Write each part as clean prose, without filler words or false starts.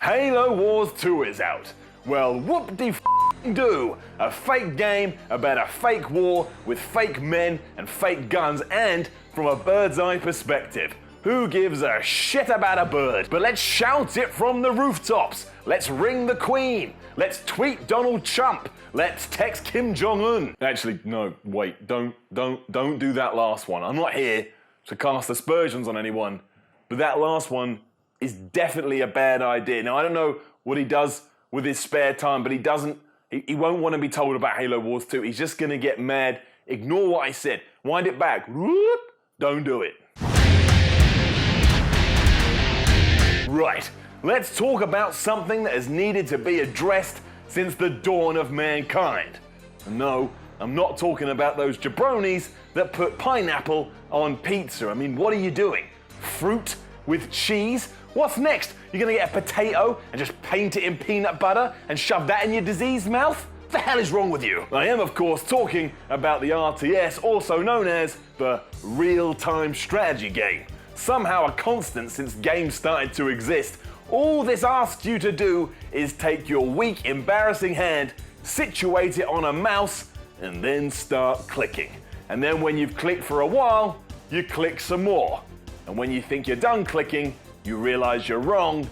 Halo Wars 2 is out. Well, whoop-de-do, a fake game about a fake war with fake men and fake guns, and from a bird's eye perspective. Who gives a shit about a bird? But let's shout it from the rooftops. Let's ring the Queen. Let's tweet Donald Trump. Let's text Kim Jong-un. Actually, no, wait, don't do that last one. I'm not here to cast aspersions on anyone, but that last one is definitely a bad idea. Now, I don't know what he does with his spare time, but he won't want to be told about Halo Wars 2. He's just gonna get mad. Ignore what I said. Wind it back. Whoop. Don't do it. Right, let's talk about something that has needed to be addressed since the dawn of mankind. No, I'm not talking about those jabronis that put pineapple on pizza. I mean, what are you doing? Fruit with cheese? What's next? You're gonna get a potato and just paint it in peanut butter and shove that in your diseased mouth? What the hell is wrong with you? I am, of course, talking about the RTS, also known as the real-time strategy game. Somehow a constant since games started to exist. All this asks you to do is take your weak, embarrassing hand, situate it on a mouse, and then start clicking. And then when you've clicked for a while, you click some more. And when you think you're done clicking, you realize you're wrong,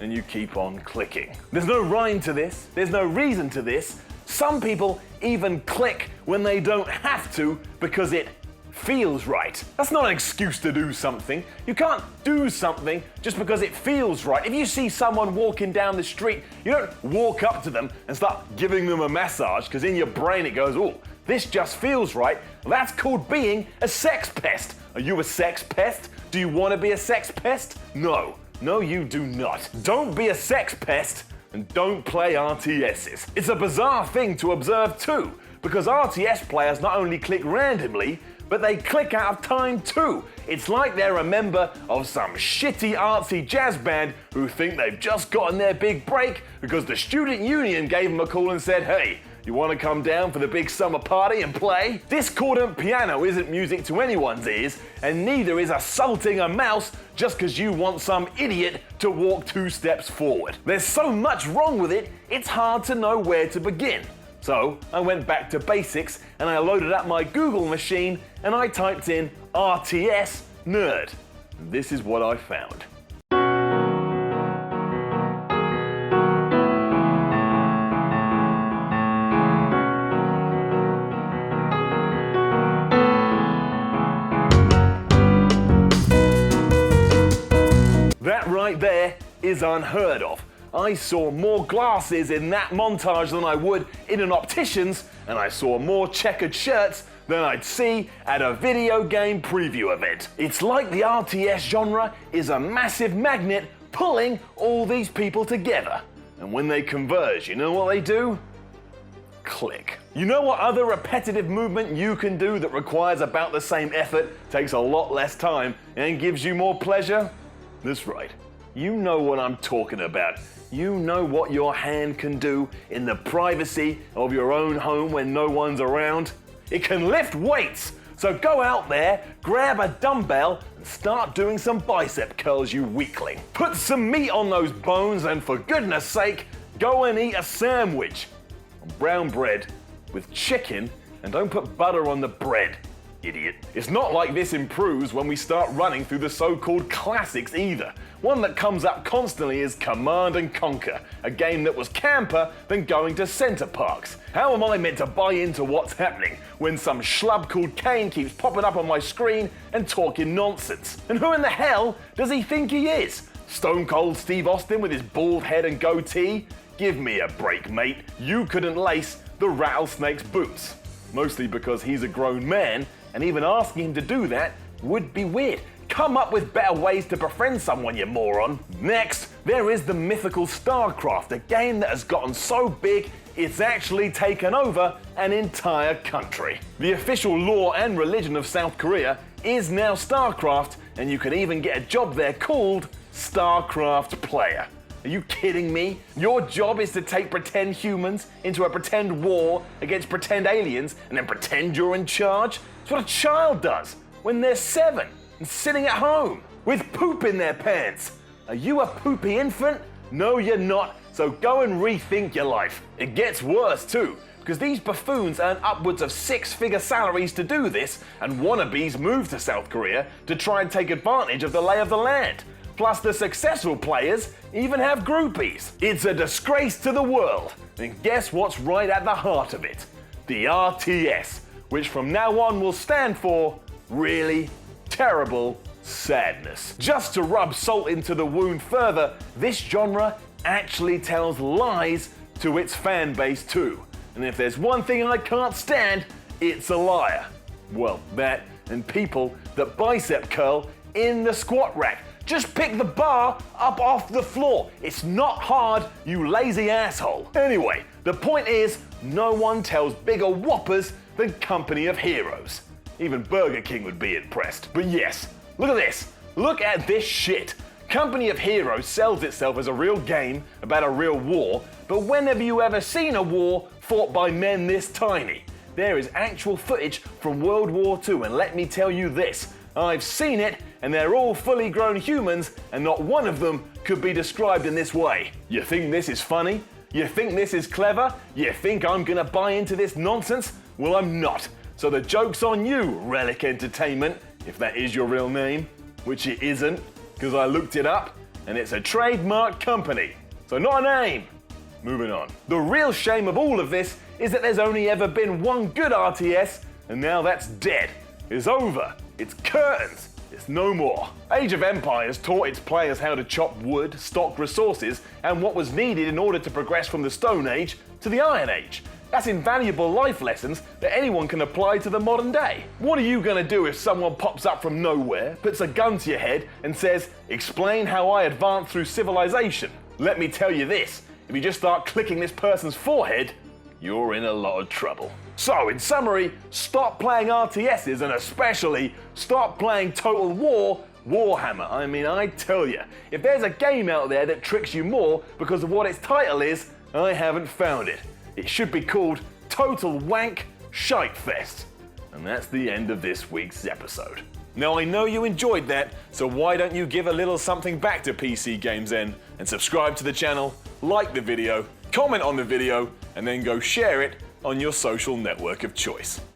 and you keep on clicking. There's no rhyme to this. There's no reason to this. Some people even click when they don't have to because it feels right. That's not an excuse to do something. You can't do something just because it feels right. If you see someone walking down the street, you don't walk up to them and start giving them a massage because in your brain it goes, oh, this just feels right. That's called being a sex pest. Are you a sex pest? Do you want to be a sex pest? No. No, you do not. Don't be a sex pest and don't play RTSs. It's a bizarre thing to observe too, because RTS players not only click randomly, but they click out of time too. It's like they're a member of some shitty artsy jazz band who think they've just gotten their big break because the student union gave them a call and said, hey, you want to come down for the big summer party and play? Discordant piano isn't music to anyone's ears, and neither is assaulting a mouse just because you want some idiot to walk 2 steps forward. There's so much wrong with it, it's hard to know where to begin. So I went back to basics and I loaded up my Google machine and I typed in RTS nerd. This is what I found. That right there is unheard of. I saw more glasses in that montage than I would in an optician's, and I saw more checkered shirts than I'd see at a video game preview event. It's like the RTS genre is a massive magnet pulling all these people together. And when they converge, you know what they do? Click. You know what other repetitive movement you can do that requires about the same effort, takes a lot less time, and gives you more pleasure? That's right. You know what I'm talking about. You know what your hand can do in the privacy of your own home when no one's around. It can lift weights. So go out there, grab a dumbbell, and start doing some bicep curls, you weakling. Put some meat on those bones, and for goodness sake, go and eat a sandwich on brown bread with chicken, and don't put butter on the bread, idiot. It's not like this improves when we start running through the so-called classics either. One that comes up constantly is Command & Conquer, a game that was camper than going to Center Parks. How am I meant to buy into what's happening when some schlub called Kane keeps popping up on my screen and talking nonsense? And who in the hell does he think he is? Stone Cold Steve Austin with his bald head and goatee? Give me a break, mate. You couldn't lace the rattlesnake's boots. Mostly because he's a grown man, and even asking him to do that would be weird. Come up with better ways to befriend someone, you moron. Next, there is the mythical StarCraft, a game that has gotten so big it's actually taken over an entire country. The official law and religion of South Korea is now StarCraft, and you can even get a job there called StarCraft Player. Are you kidding me? Your job is to take pretend humans into a pretend war against pretend aliens and then pretend you're in charge? It's what a child does when they're 7 and sitting at home with poop in their pants. Are you a poopy infant? No, you're not, so go and rethink your life. It gets worse too, because these buffoons earn upwards of six-figure salaries to do this, and wannabes move to South Korea to try and take advantage of the lay of the land. Plus, the successful players even have groupies. It's a disgrace to the world. And guess what's right at the heart of it? The RTS, which from now on will stand for Really Terrible Sadness. Just to rub salt into the wound further, this genre actually tells lies to its fan base too. And if there's one thing I can't stand, it's a liar. Well, that and people that bicep curl in the squat rack. Just pick the bar up off the floor. It's not hard, you lazy asshole. Anyway, the point is, no one tells bigger whoppers than Company of Heroes. Even Burger King would be impressed. But yes, look at this. Look at this shit. Company of Heroes sells itself as a real game about a real war, but when have you ever seen a war fought by men this tiny? There is actual footage from World War II, and let me tell you this, I've seen it, and they're all fully grown humans, and not one of them could be described in this way. You think this is funny? You think this is clever? You think I'm gonna buy into this nonsense? Well, I'm not. So the joke's on you, Relic Entertainment, if that is your real name, which it isn't, because I looked it up, and it's a trademark company, so not a name. Moving on. The real shame of all of this is that there's only ever been one good RTS, and now that's dead. It's over. It's curtains. It's no more. Age of Empires taught its players how to chop wood, stock resources, and what was needed in order to progress from the Stone Age to the Iron Age. That's invaluable life lessons that anyone can apply to the modern day. What are you gonna do if someone pops up from nowhere, puts a gun to your head, and says, "Explain how I advanced through civilization"? Let me tell you this, if you just start clicking this person's forehead, you're in a lot of trouble. So, in summary, stop playing RTSs and especially stop playing Total War Warhammer. I mean, I tell you, if there's a game out there that tricks you more because of what its title is, I haven't found it. It should be called Total Wank Shitefest. And that's the end of this week's episode. Now I know you enjoyed that, so why don't you give a little something back to PCGamesN and subscribe to the channel, like the video, comment on the video, and then go share it on your social network of choice.